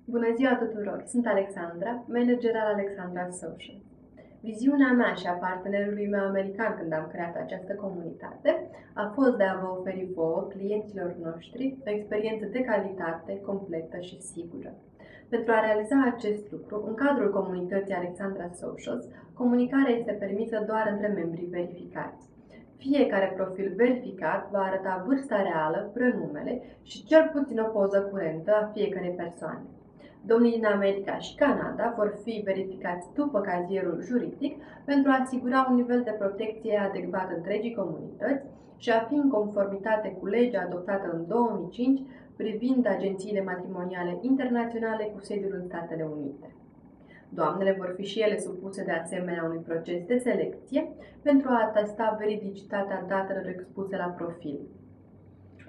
Bună ziua tuturor! Sunt Alexandra, manager al Alexandra Social. Viziunea mea și a partenerului meu american când am creat această comunitate a fost de a vă oferi vouă, clienților noștri, o experiență de calitate, completă și sigură. Pentru a realiza acest lucru, în cadrul comunității Alexandra Socials, comunicarea este permisă doar între membrii verificați. Fiecare profil verificat va arăta vârsta reală, prenumele și cel puțin o poză curentă a fiecărei persoane. Domnii din America și Canada vor fi verificați după cazierul juridic pentru a asigura un nivel de protecție adecvat întregii comunități și a fi în conformitate cu legea adoptată în 2005 privind agențiile matrimoniale internaționale cu sediul în Statele Unite. Doamnele vor fi și ele supuse de asemenea unui proces de selecție pentru a atesta veridicitatea datelor expuse la profil.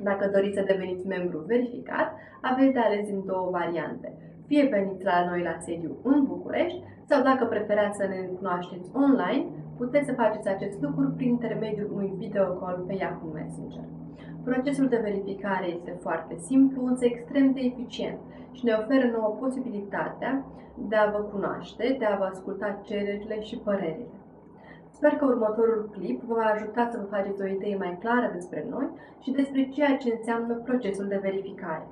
Dacă doriți să deveniți membru verificat, aveți de ales în două variante. Fie veniți la noi la sediu în București sau dacă preferați să ne cunoașteți online, puteți să faceți acest lucru prin intermediul unui video call pe Yahoo Messenger. Procesul de verificare este foarte simplu, însă extrem de eficient și ne oferă nouă posibilitatea de a vă cunoaște, de a vă asculta cererile și părerile. Sper că următorul clip vă va ajuta să vă faceți o idee mai clară despre noi și despre ceea ce înseamnă procesul de verificare.